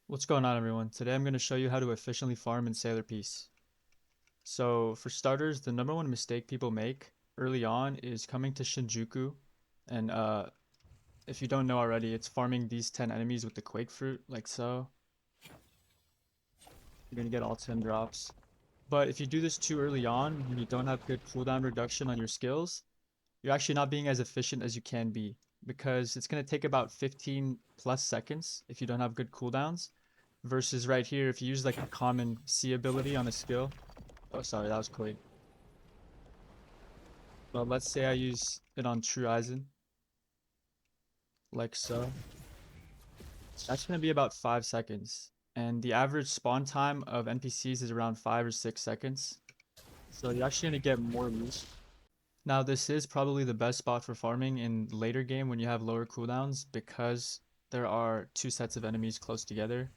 What's going on, everyone? Today I'm going to show you how to efficiently farm in Sailor Peace. So for starters, the number one mistake people make early on is coming to Shinjuku, and if you don't know already, it's farming these 10 enemies with the Quake Fruit, like so. You're going to get all 10 drops. But if you do this too early on, and you don't have good cooldown reduction on your skills, you're actually not being as efficient as you can be, because it's going to take about 15 plus seconds if you don't have good cooldowns. Versus right here, if you use like a common C ability on a skill. Oh, sorry, that was Quake. But let's say I use it on True Eisen, like so. That's going to be about 5 seconds. And the average spawn time of NPCs is around 5 or 6 seconds. So you're actually going to get more use. Now, this is probably the best spot for farming in later game when you have lower cooldowns because there are two sets of enemies close together.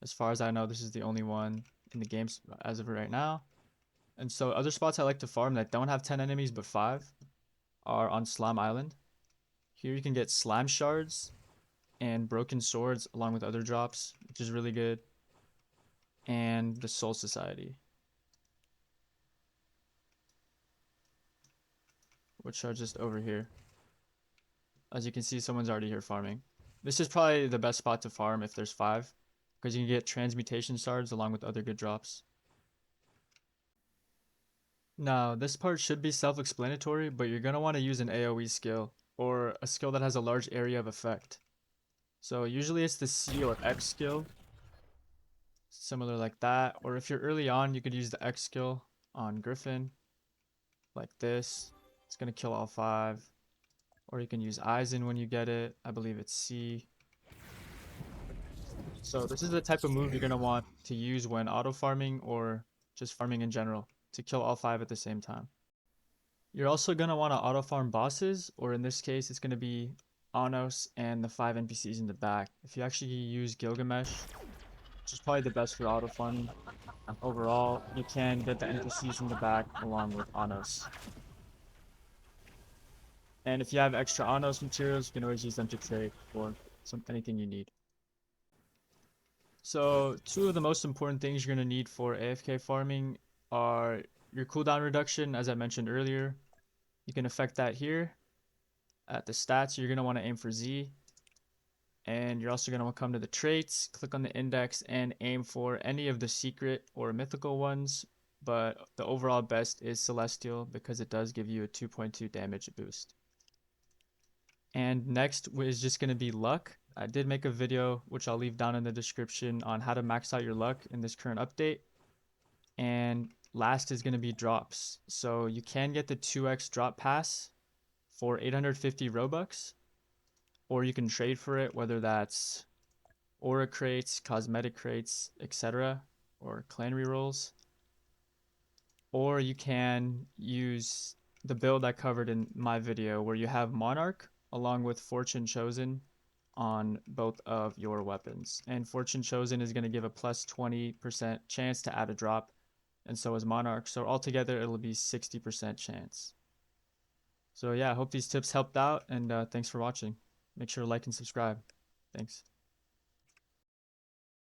As far as I know, this is the only one in the game as of right now. And so other spots I like to farm that don't have 10 enemies but 5 are on Slime Island. Here you can get slime shards and broken swords along with other drops, which is really good. And the Soul Society, which are just over here. As you can see, someone's already here farming. This is probably the best spot to farm if there's 5, because you can get transmutation shards along with other good drops. Now, this part should be self-explanatory, but you're going to want to use an AoE skill, or a skill that has a large area of effect. So usually it's the C or X skill, similar like that. Or if you're early on, you could use the X skill on Griffin, like this. It's going to kill all 5. Or you can use Eisen when you get it. I believe it's C. So this is the type of move you're going to want to use when auto farming or just farming in general to kill all 5 at the same time. You're also going to want to auto farm bosses, or in this case, it's going to be Anos and the 5 NPCs in the back. If you actually use Gilgamesh, which is probably the best for auto farming overall, you can get the NPCs in the back along with Anos. And if you have extra Anos materials, you can always use them to trade for anything you need. So two of the most important things you're going to need for AFK farming are your cooldown reduction, as I mentioned earlier. You can affect that here. At the stats, you're going to want to aim for Z. And you're also going to come to the traits, click on the index, and aim for any of the secret or mythical ones. But the overall best is Celestial because it does give you a 2.2 damage boost. And next is just going to be luck. I did make a video, which I'll leave down in the description, on how to max out your luck in this current update. And last is going to be drops. So you can get the 2x drop pass for 850 Robux, or you can trade for it, whether that's aura crates, cosmetic crates, etc., or clan rerolls. Or you can use the build I covered in my video where you have Monarch along with Fortune Chosen on both of your weapons. And Fortune Chosen is going to give a plus 20% chance to add a drop, and so is Monarch. So altogether, it'll be 60% chance. So yeah, I hope these tips helped out, and thanks for watching. Make sure to like and subscribe. Thanks.